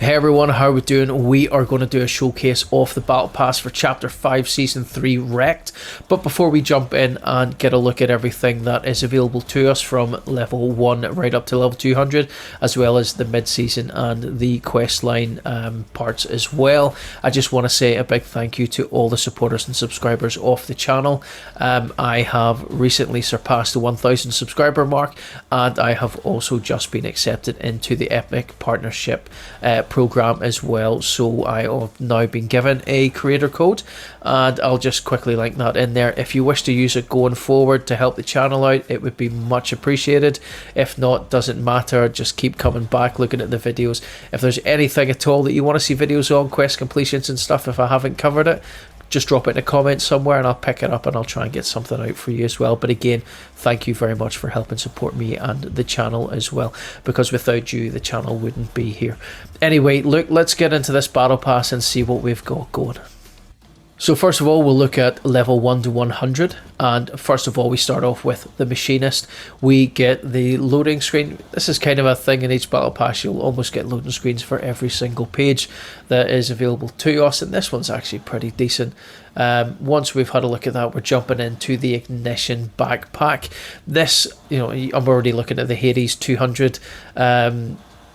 Hey everyone, how are we doing? We are going to do a showcase of the Battle Pass for Chapter 5 Season 3 Wrecked. But before we jump in and get a look at everything that is available to us from level 1 right up to level 200, as well as the mid-season and the quest line parts as well, I just want to say a big thank you to all the supporters and subscribers of the channel. I have recently surpassed the 1,000 subscriber mark, and I have also just been accepted into the Epic Partnership program as well, so I have now been given a creator code, and I'll just quickly link that in there. If you wish to use it going forward to help the channel out, it would be much appreciated. If not, doesn't matter, just keep coming back looking at the videos. If there's anything at all that you want to see videos on, quest completions and stuff, if I haven't covered it, just drop it in a comment somewhere and I'll pick it up and I'll try and get something out for you as well. But again, thank you very much for helping support me and the channel as well, because without you the channel wouldn't be here. Anyway, look, let's get into this battle pass and see what we've got going. So first of all, we'll look at level 1 to 100, and first of all we start off with the Machinist. We get the loading screen. This is kind of a thing in each battle pass, you'll almost get loading screens for every single page that is available to us, and this one's actually pretty decent. Once we've had a look at that, we're jumping into the Ignition backpack. This, you know, I'm already looking at the Hades 200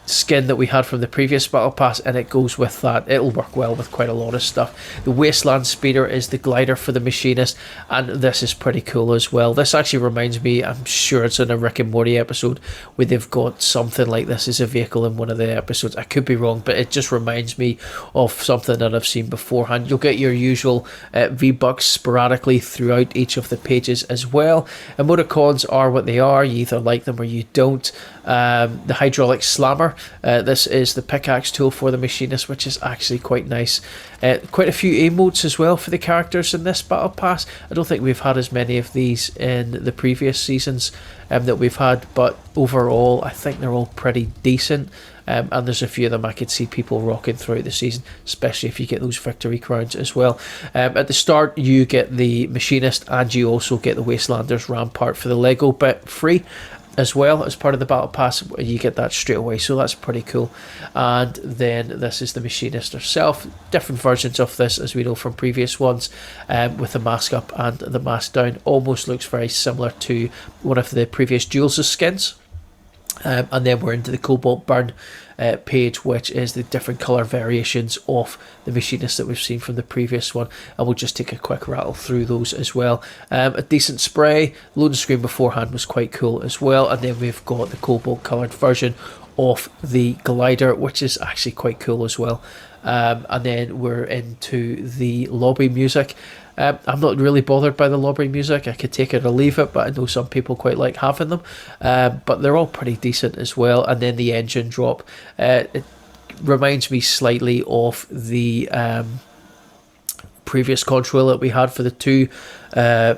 skin that we had from the previous battle pass, and it goes with that. It'll work well with quite a lot of stuff. The Wasteland Speeder is the glider for the Machinist, and this is pretty cool as well. This actually reminds me, I'm sure it's in a Rick and Morty episode where they've got something like this as a vehicle in one of the episodes. I could be wrong, but it just reminds me of something that I've seen beforehand. You'll get your usual V-Bucks sporadically throughout each of the pages as well. Emoticons are what they are, you either like them or you don't. The Hydraulic Slammer, this is the pickaxe tool for the Machinist, which is actually quite nice. Quite a few emotes as well for the characters in this battle pass. I don't think we've had as many of these in the previous seasons that we've had, but overall I think they're all pretty decent. And there's a few of them I could see people rocking throughout the season, especially if you get those victory crowns as well. At the start you get the Machinist, and you also get the Wastelanders Rampart for the Lego bit free as well as part of the battle pass. You get that straight away, so that's pretty cool. And then this is the Machinist herself. Different versions of this, as we know from previous ones, with the mask up and the mask down. Almost looks very similar to one of the previous Jules' skins. And then we're into the Cobalt Burn page, which is the different colour variations of the Machinist that we've seen from the previous one, and we'll just take a quick rattle through those as well. A decent spray. Loading screen beforehand was quite cool as well, and then we've got the Cobalt coloured version of the glider, which is actually quite cool as well. And then we're into the lobby music. I'm not really bothered by the lobby music. I could take it or leave it, but I know some people quite like having them. But they're all pretty decent as well. And then the engine drop. It reminds me slightly of the previous control that we had for the two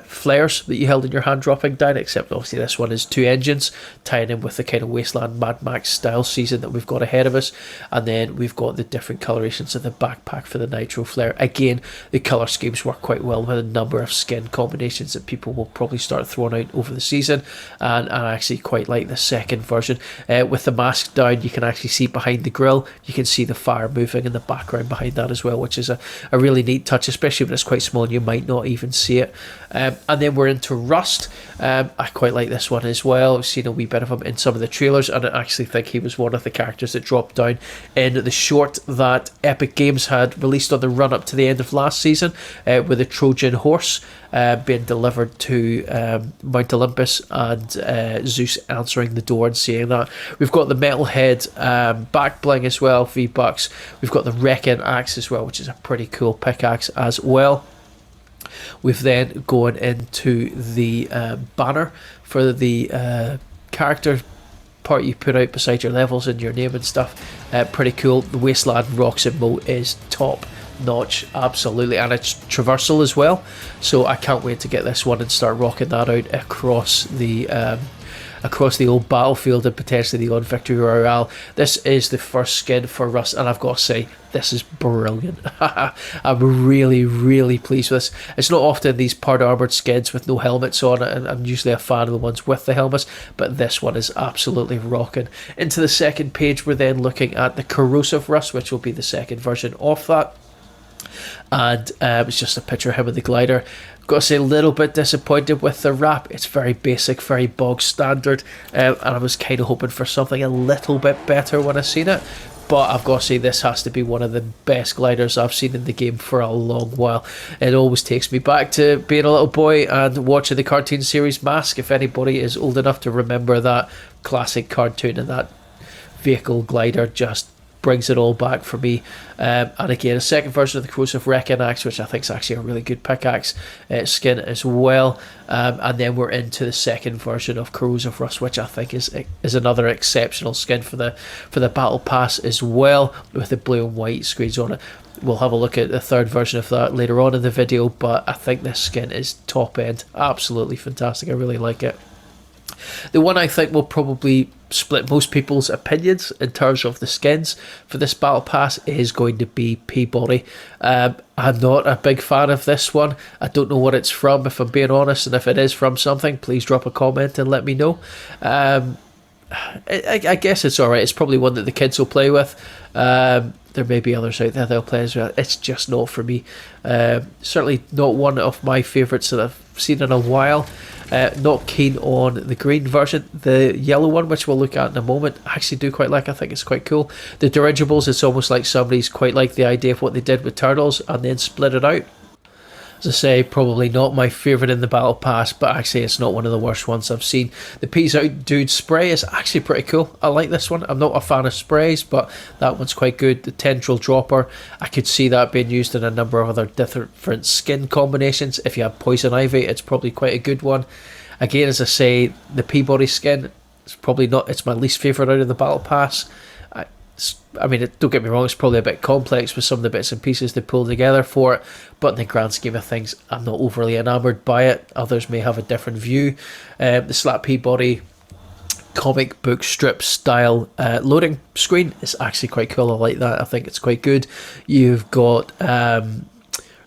flares that you held in your hand dropping down, except obviously this one is two engines tying in with the kind of Wasteland Mad Max style season that we've got ahead of us. And then we've got the different colorations of the backpack for the Nitro Flare. Again, the colour schemes work quite well with a number of skin combinations that people will probably start throwing out over the season, and I actually quite like the second version. With the mask down, you can actually see behind the grill, you can see the fire moving in the background behind that as well, which is a really neat touch, especially when it's quite small and you might not even see it. And then we're into Rust. I quite like this one as well. I've seen a wee bit of him in some of the trailers, and I actually think he was one of the characters that dropped down in the short that Epic Games had released on the run up to the end of last season, with a Trojan horse being delivered to Mount Olympus, and Zeus answering the door and saying that. We've got the Metalhead back bling as well, V-Bucks. We've got the Wrecking Axe as well, which is a pretty cool pickaxe as well. We've then gone into the banner for the character part you put out beside your levels and your name and stuff. Pretty cool. The Wasteland Rocks emote is top notch, absolutely, and it's traversal as well, so I can't wait to get this one and start rocking that out across the across the old battlefield and potentially the old Victory Royale. This is the first skin for Rust, and I've got to say, this is brilliant. I'm really, really pleased with this. It's not often these part armoured skins with no helmets on it, and I'm usually a fan of the ones with the helmets, but this one is absolutely rocking. Into the second page, we're then looking at the Corrosive Rust, which will be the second version of that. And it's just a picture of him with the glider. Got to say, a little bit disappointed with the wrap. It's very basic, very bog standard, and I was kind of hoping for something a little bit better when I seen it. But I've got to say, this has to be one of the best gliders I've seen in the game for a long while. It always takes me back to being a little boy and watching the cartoon series Mask. If anybody is old enough to remember that classic cartoon, and that vehicle glider just brings it all back for me. And again, a second version of the Corrosive Wrecking Axe, which I think is actually a really good pickaxe skin as well. And then we're into the second version of Corrosive Rust, which I think is another exceptional skin for the Battle Pass as well, with the blue and white screens on it. We'll have a look at the third version of that later on in the video, but I think this skin is top end. Absolutely fantastic. I really like it. The one I think will probably split most people's opinions in terms of the skins for this Battle Pass is going to be Peabody. I'm not a big fan of this one. I don't know what it's from, if I'm being honest, and if it is from something, please drop a comment and let me know. I guess it's alright. It's probably one that the kids will play with. There may be others out there they'll play as well. It's just not for me. Certainly not one of my favourites that I've seen in a while. Not keen on the green version. The yellow one, which we'll look at in a moment, I actually do quite like. I think it's quite cool. The dirigibles, it's almost like somebody's quite like the idea of what they did with Turtles and then split it out. As I say, probably not my favourite in the Battle Pass, but actually it's not one of the worst ones I've seen. The Peas Out Dude spray is actually pretty cool. I like this one. I'm not a fan of sprays, but that one's quite good. The Tendril Dropper, I could see that being used in a number of other different skin combinations. If you have Poison Ivy, it's probably quite a good one. Again, as I say, the Peabody skin, it's probably not, it's my least favourite out of the Battle Pass. I mean, don't get me wrong, it's probably a bit complex with some of the bits and pieces they pull together for it, but in the grand scheme of things, I'm not overly enamoured by it. Others may have a different view. The Slap Peabody comic book strip style loading screen is actually quite cool. I like that. I think it's quite good. You've got the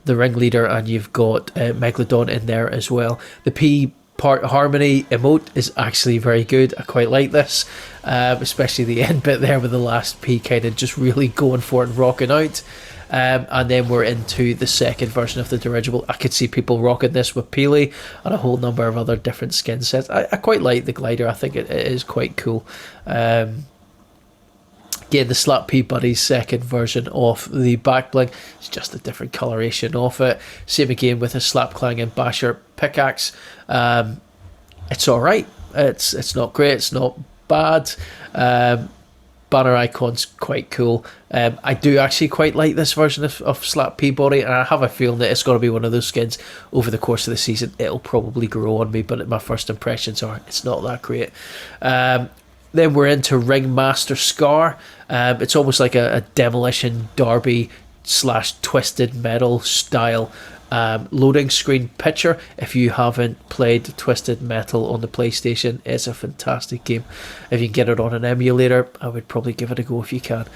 Ringleader and you've got Megalodon in there as well. The P part harmony emote is actually very good. I quite like this, especially the end bit there with the last P kind of just really going for it and rocking out. And then we're into the second version of the dirigible. I could see people rocking this with Peely and a whole number of other different skin sets. I quite like the glider. I think it is quite cool. Again, the Slap Peabody's second version of the back bling. It's just a different coloration of it. Same again with the Slap Clang and Basher pickaxe. It's alright. It's not great. It's not bad. Banner icon's quite cool. I do actually quite like this version of Slap Peabody, and I have a feeling that it's going to be one of those skins over the course of the season. It'll probably grow on me, but my first impressions are it's not that great. Then we're into Ringmaster Scar. It's almost like a Demolition Derby / Twisted Metal style loading screen picture. If you haven't played Twisted Metal on the PlayStation, it's a fantastic game. If you can get it on an emulator, I would probably give it a go if you can.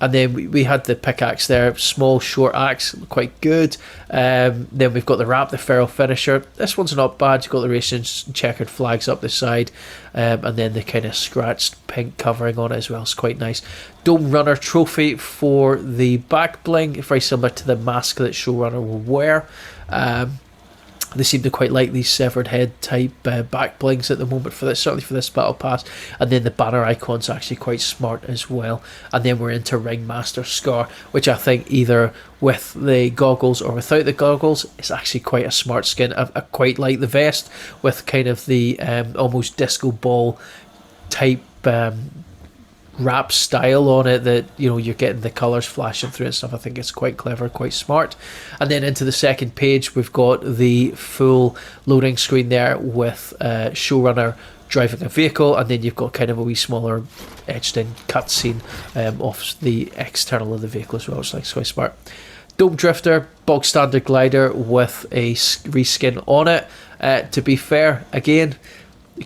And then we had the pickaxe there, small short axe, quite good. Then we've got the wrap, the feral finisher. This one's not bad. You've got the racing checkered flags up the side, and then the kind of scratched pink covering on it as well. It's quite nice. Dome Runner trophy for the back bling, very similar to the mask that Showrunner will wear. They seem to quite like these severed head type back blings at the moment for this, certainly for this battle pass. And then the banner icon's actually quite smart as well. And then we're into Ringmaster Scar, which I think either with the goggles or without the goggles is actually quite a smart skin. I quite like the vest with kind of the almost disco ball type wrap style on it, that you're getting the colours flashing through and stuff. I think it's quite clever, quite smart. And then into the second page we've got the full loading screen there with Showrunner driving a vehicle, and then you've got kind of a wee smaller etched in cutscene of the external of the vehicle as well, which is quite smart. Dome Drifter, bog standard glider with a reskin on it. To be fair, again,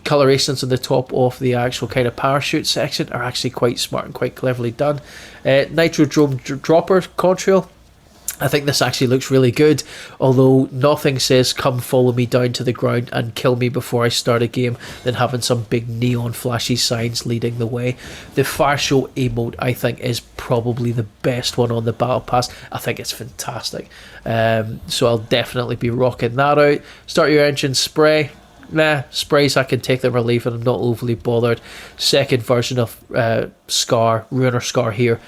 colorations on the top of the actual kind of parachute section are actually quite smart and quite cleverly done. Nitrodrome dropper contrail. I think this actually looks really good, although nothing says come follow me down to the ground and kill me before I start a game than having some big neon flashy signs leading the way. The Fire Show emote, I think, is probably the best one on the Battle Pass. I think it's fantastic. So I'll definitely be rocking that out. Start your engine spray. Nah, sprays I can take them or leave it. I'm not overly bothered. Second version of Scar, Ruiner Scar here,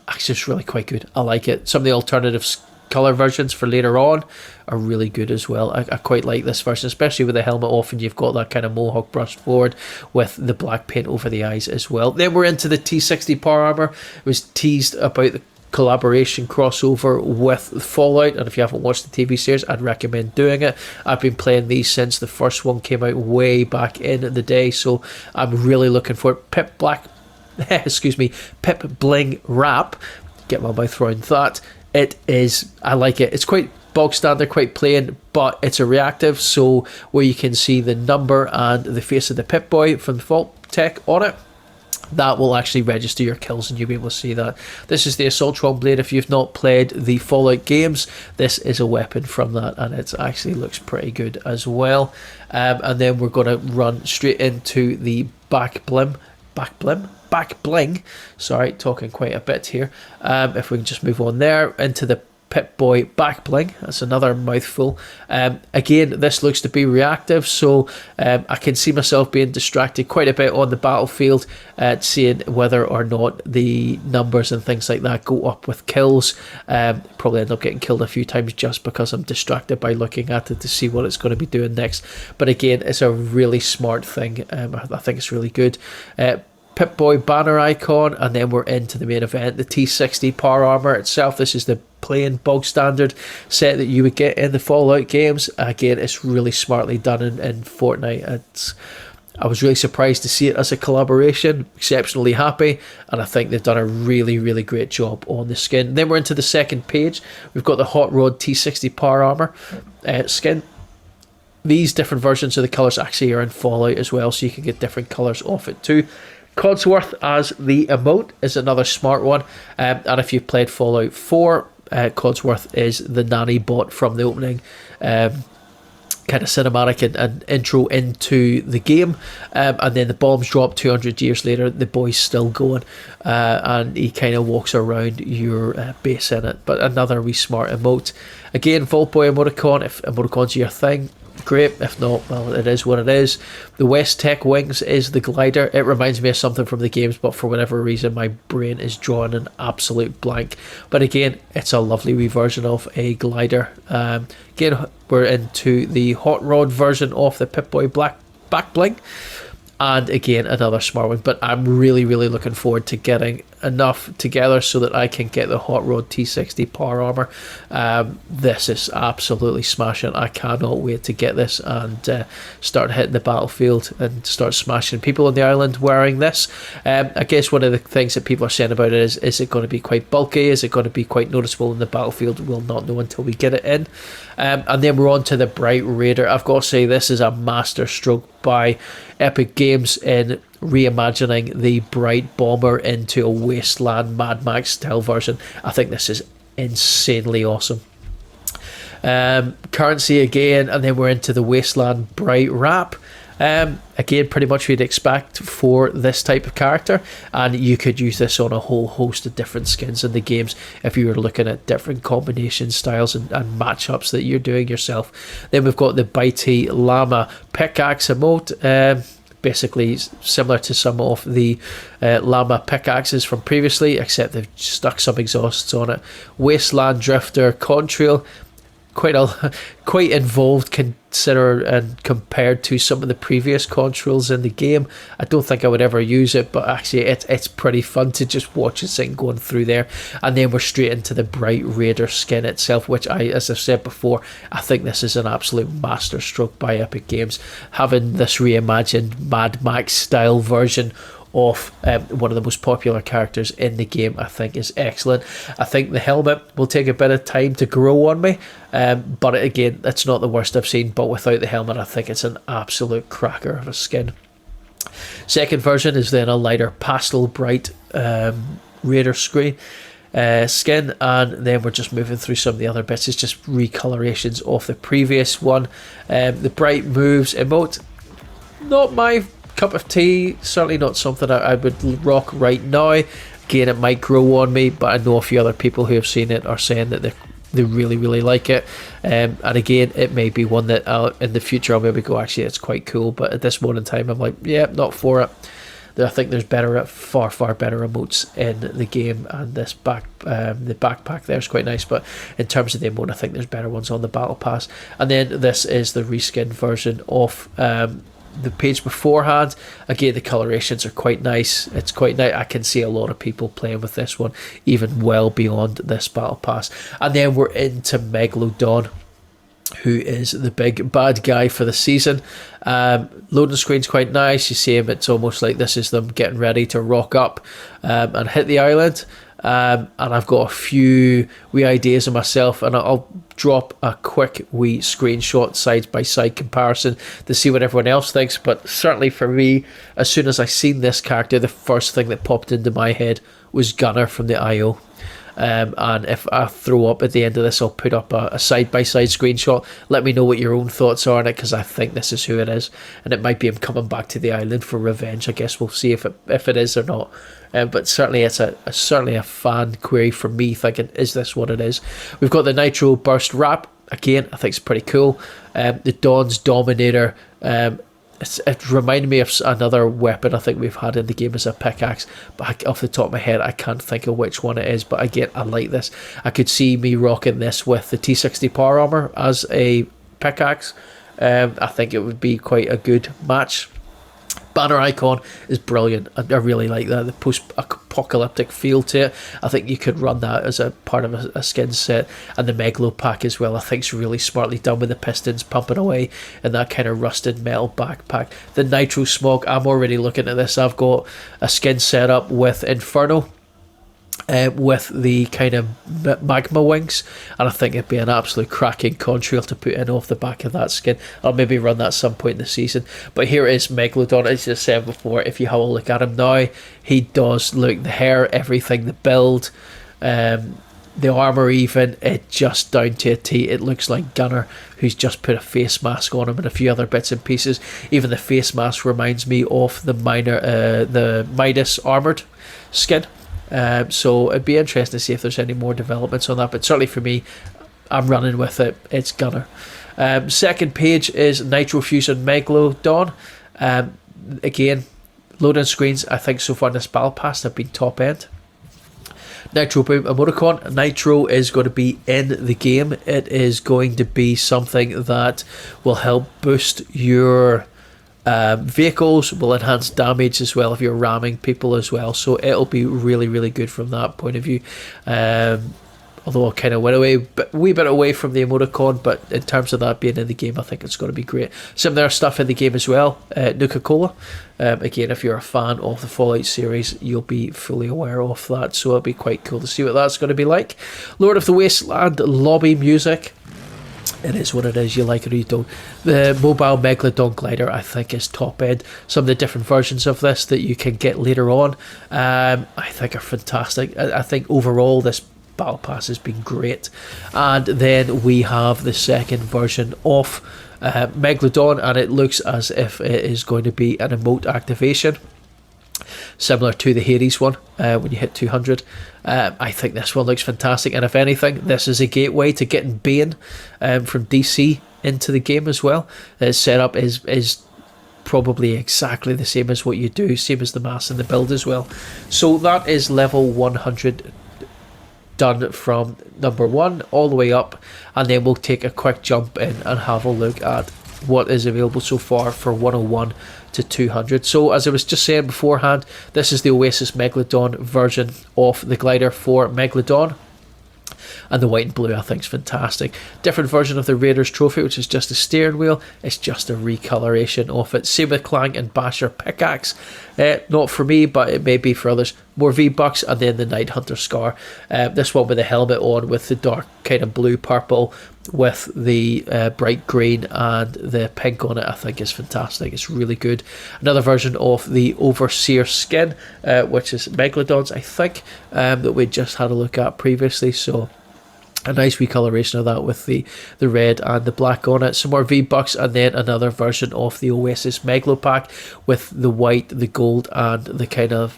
actually it's really quite good. I like it. Some of the alternative colour versions for later on are really good as well. I quite like this version, especially with the helmet off and you've got that kind of mohawk brushed forward with the black paint over the eyes as well. Then we're into the T60 Power Armor. It was teased about the collaboration crossover with Fallout, and if you haven't watched the TV series, I'd recommend doing it. I've been playing these since the first one came out way back in the day, so I'm really looking for it. Pip Bling Wrap, get my mouth around that. It is, I like it. It's quite bog standard, quite plain, but it's a reactive, so where you can see the number and the face of the Pip-Boy from the Vault Tech on it, that will actually register your kills and you'll be able to see that. This is the Assaultron Blade. If you've not played the Fallout games, this is a weapon from that, and it actually looks pretty good as well. And then we're going to run straight into the back bling. Sorry, talking quite a bit here. If we can just move on there into the Pip-Boy back bling. That's another mouthful. Again, this looks to be reactive, so I can see myself being distracted quite a bit on the battlefield, seeing whether or not the numbers and things like that go up with kills. Probably end up getting killed a few times just because I'm distracted by looking at it to see what it's going to be doing next. But again, it's a really smart thing. I think it's really good. Pip-Boy banner icon, and then we're into the main event, the T60 Power Armor itself. This is the plain bog standard set that you would get in the Fallout games. Again, it's really smartly done in Fortnite. I was really surprised to see it as a collaboration, exceptionally happy, and I think they've done a really, really great job on the skin. Then we're into the second page. We've got the Hot Rod T60 Power Armor skin. These different versions of the colours actually are in Fallout as well, so you can get different colours off it too. Codsworth as the emote is another smart one, and if you've played Fallout 4, Codsworth is the nanny bot from the opening kind of cinematic and intro into the game, and then the bombs drop 200 years later, the boy's still going, and he kind of walks around your base in it. But another wee smart emote. Again, Vault Boy emoticon, if emoticons are your thing, great. If not, well, it is what it is. The West Tech Wings is the glider. It reminds me of something from the games, but for whatever reason my brain is drawing an absolute blank. But again, it's a lovely wee version of a glider. Again, we're into the Hot Rod version of the Pip-Boy back bling, and again another smart one. But I'm really, really looking forward to getting enough together so that I can get the Hot Rod T60 Power Armor. This is absolutely smashing. I cannot wait to get this and start hitting the battlefield and start smashing people on the island wearing this. I guess one of the things that people are saying about it is it going to be quite bulky? Is it going to be quite noticeable in the battlefield? We'll not know until we get it in. And then we're on to the Bright Raider. I've got to say, this is a master stroke by Epic Games in reimagining the Bright Bomber into a Wasteland Mad Max style version. I think this is insanely awesome. Currency again, and then we're into the Wasteland Bright Wrap. Again, pretty much what you'd expect for this type of character, and you could use this on a whole host of different skins in the games if you were looking at different combination styles and matchups that you're doing yourself. Then we've got the Bitey Llama Pickaxe emote, basically similar to some of the llama pickaxes from previously, except they've stuck some exhausts on it. Wasteland Drifter Contrail, quite involved consider and compared to some of the previous controls in the game. I don't think I would ever use it, but actually it's pretty fun to just watch it sitting going through there. And then we're straight into the Bright Raider skin itself, which as I've said before, I think this is an absolute masterstroke by Epic Games, having this reimagined Mad Max style version of one of the most popular characters in the game, I think is excellent. I think the helmet will take a bit of time to grow on me, but again, it's not the worst I've seen. But without the helmet, I think it's an absolute cracker of a skin. Second version is then a lighter pastel bright Raider skin, and then we're just moving through some of the other bits. It's just recolorations of the previous one. The bright moves emote, not my cup of tea, certainly not something I would rock right now. Again, it might grow on me, but I know a few other people who have seen it are saying that they really, really like it. And again, it may be one that in the future I'll maybe go, actually, it's quite cool. But at this moment in time, I'm like, yeah, not for it. I think there's far better emotes in the game, and this the backpack there is quite nice. But in terms of the emote, I think there's better ones on the battle pass. And then this is the reskin version of the page beforehand. Again, the colorations are quite nice. It's quite nice. I can see a lot of people playing with this one, even well beyond this battle pass. And then we're into Megalodon, who is the big bad guy for the season. Loading screen's quite nice. You see him, it's almost like this is them getting ready to rock up and hit the island. And I've got a few wee ideas of myself, and I'll drop a quick wee screenshot side by side comparison to see what everyone else thinks. But certainly for me, as soon as I seen this character, the first thing that popped into my head was Gunner from the IO. And if I throw up at the end of this, I'll put up a side-by-side screenshot. Let me know what your own thoughts are on it, because I think this is who it is, and it might be him coming back to the island for revenge. I guess we'll see if it is or not. But certainly it's certainly a fan query for me, thinking, is this what it is? We've got the Nitro Burst Wrap. Again, I think it's pretty cool. The Dawn's Dominator. It reminded me of another weapon I think we've had in the game as a pickaxe, but off the top of my head I can't think of which one it is. But again, I like this. I could see me rocking this with the T60 power armor as a pickaxe. I think it would be quite a good match. Banner icon is brilliant. I really like that, the post-apocalyptic feel to it. I think you could run that as a part of a skin set. And the Megalo pack as well, I think is really smartly done, with the pistons pumping away and that kind of rusted metal backpack. The Nitro Smog, I'm already looking at this. I've got a skin set up with Inferno, with the kind of magma wings, and I think it'd be an absolute cracking contrail to put in off the back of that skin. I'll maybe run that at some point in the season. But here is Megalodon. As I said before, if you have a look at him now, he does look, the hair, everything, the build, the armour even, it just down to a T. It looks like Gunner, who's just put a face mask on him and a few other bits and pieces. Even the face mask reminds me of the Midas armoured skin. So it'd be interesting to see if there's any more developments on that, but certainly for me, I'm running with it. It's Gunner. Second page is Nitro Fusion Megalodon. Again, loading screens, I think so far in this battle pass have been top end. Nitro Boom emoticon. Nitro is going to be in the game. It is going to be something that will help boost your vehicles, will enhance damage as well if you're ramming people as well, so it'll be really, really good from that point of view. Although I kind of went a wee bit away from the emoticon, but in terms of that being in the game, I think it's going to be great. Some other stuff in the game as well. Nuka-Cola. Again, if you're a fan of the Fallout series, you'll be fully aware of that, so it'll be quite cool to see what that's going to be like. Lord of the Wasteland lobby music. It is what it is, you like it or you don't. The mobile Megalodon glider, I think, is top end. Some of the different versions of this that you can get later on, I think are fantastic. I think overall this battle pass has been great. And then we have the second version of Megalodon, and it looks as if it is going to be an emote activation, similar to the Hades one, when you hit 200. I think this one looks fantastic, and if anything, this is a gateway to getting Bane from DC into the game as well. The setup is probably exactly the same as what you do, same as the mass and the build as well. So that is level 100 done from number 1 all the way up, and then we'll take a quick jump in and have a look at what is available so far for 101 to 200. So as I was just saying beforehand, this is the Oasis Megalodon version of the glider for Megalodon. and the white and blue I think is fantastic. Different version of the Raiders trophy, which is just a steering wheel. It's just a recoloration of it. Same with Clank and Basher pickaxe. Not for me, but it may be for others. More V-Bucks, and then the Night Hunter scar. This one with the helmet on, with the dark kind of blue purple, with the bright green and the pink on it, I think is fantastic. It's really good. Another version of the Overseer skin, which is Megalodon's, I think, that we just had a look at previously. So a nice recoloration of that with the red and the black on it. Some more V-Bucks, and then another version of the Oasis Megalo pack with the white, the gold, and the kind of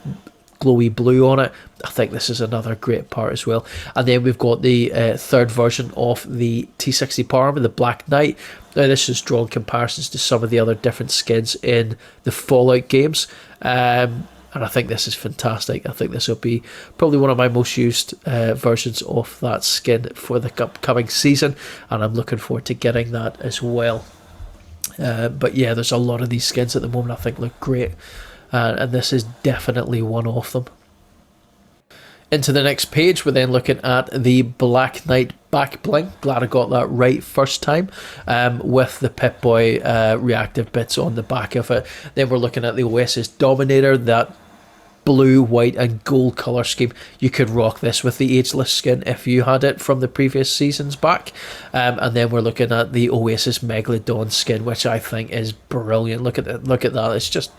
glowy blue on it. I think this is another great part as well. And then we've got the third version of the T60 Power Armor, the Black Knight. Now this is drawn comparisons to some of the other different skins in the Fallout games. And I think this is fantastic. I think this will be probably one of my most used versions of that skin for the upcoming season, and I'm looking forward to getting that as well. But yeah, there's a lot of these skins at the moment I think look great, and this is definitely one of them. Into the next page, we're then looking at the Black Knight back bling. Glad I got that right first time, with the Pip-Boy reactive bits on the back of it. Then we're looking at the Oasis Dominator, that blue, white and gold colour scheme. You could rock this with the Ageless skin if you had it from the previous seasons back. And then we're looking at the Oasis Megalodon skin, which I think is brilliant. Look at that. It's just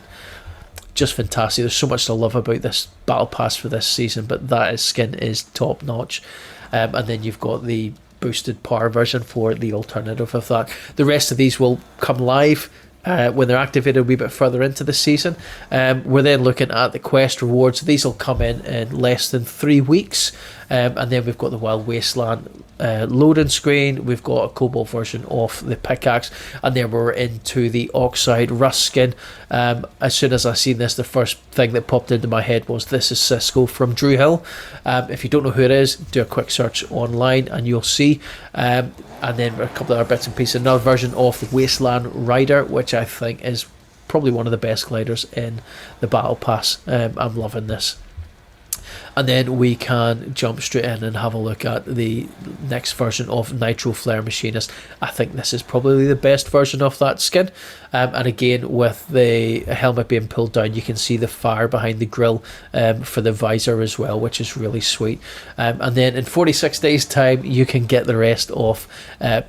fantastic. There's so much to love about this battle pass for this season, but that skin is top notch. And then you've got the boosted power version for the alternative of that. The rest of these will come live when they're activated a wee bit further into the season. We're then looking at the Quest Rewards. These will come in less than 3 weeks. And then we've got the Wild Wasteland loading screen. We've got a Cobalt version of the pickaxe, and then we're into the Oxide Rust skin. As soon as I seen this, the first thing that popped into my head was, this is Cisco from Drew Hill. If you don't know who it is, do a quick search online and you'll see. And then a couple of other bits and pieces. Another version of the Wasteland Rider, which I think is probably one of the best gliders in the Battle Pass. I'm loving this. And then we can jump straight in and have a look at the next version of Nitro Flare Machinist. I think this is probably the best version of that skin. And again, with the helmet being pulled down, you can see the fire behind the grill for the visor as well, which is really sweet. And then in 46 days time, you can get the rest of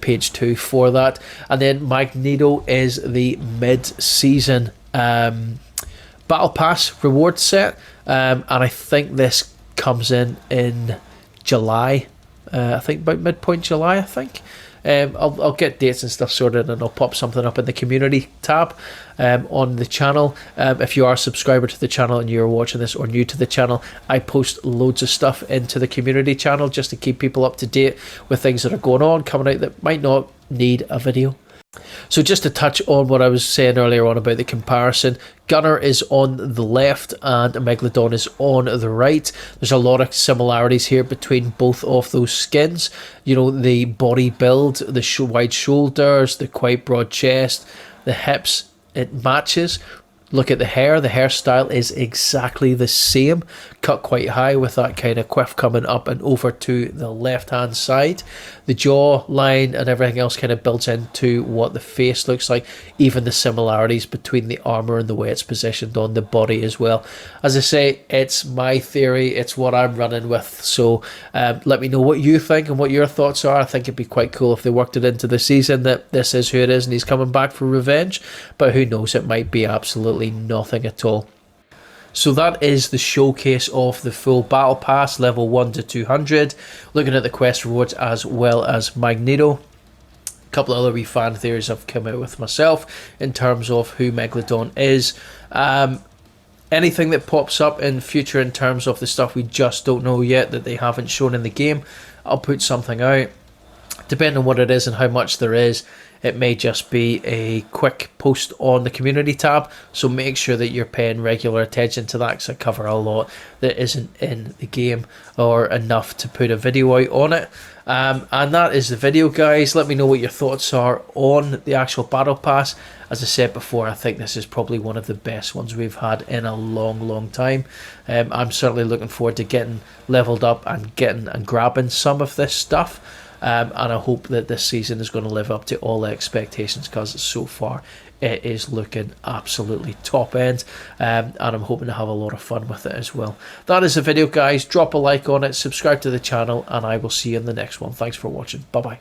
page 2 for that. And then Magneto is the mid-season Battle Pass reward set. And I think this comes in July. I think about midpoint July, I think. I'll get dates and stuff sorted, and I'll pop something up in the community tab on the channel. If you are a subscriber to the channel and you're watching this or new to the channel, I post loads of stuff into the community channel just to keep people up to date with things that are going on, coming out that might not need a video. So just to touch on what I was saying earlier on about the comparison, Gunner is on the left and Megalodon is on the right. There's a lot of similarities here between both of those skins. You know, the body build, the wide shoulders, the quite broad chest, the hips, it matches. Look at the hair. The hairstyle is exactly the same, cut quite high with that kind of quiff coming up and over to the left hand side. The jaw line and everything else kind of builds into what the face looks like, even the similarities between the armor and the way it's positioned on the body as well. As I say, it's my theory, it's what I'm running with, so let me know what you think and what your thoughts are. I think it'd be quite cool if they worked it into the season that this is who it is and he's coming back for revenge, but who knows, it might be absolutely nothing at all. So that is the showcase of the full Battle Pass, level 1 to 200. Looking at the Quest Rewards as well as Magneto. A couple of other wee fan theories I've come out with myself in terms of who Megalodon is. Anything that pops up in future in terms of the stuff we just don't know yet that they haven't shown in the game, I'll put something out. Depending on what it is and how much there is, it may just be a quick post on the community tab, so make sure that you're paying regular attention to that, because I cover a lot that isn't in the game or enough to put a video out on it. And that is the video, guys. Let me know what your thoughts are on the actual battle pass. As I said before, I think this is probably one of the best ones we've had in a long time. I'm certainly looking forward to getting leveled up and grabbing some of this stuff. And I hope that this season is going to live up to all expectations, because so far it is looking absolutely top end, and I'm hoping to have a lot of fun with it as well. That is the video, guys. Drop a like on it, subscribe to the channel, and I will see you in the next one. Thanks for watching. Bye bye.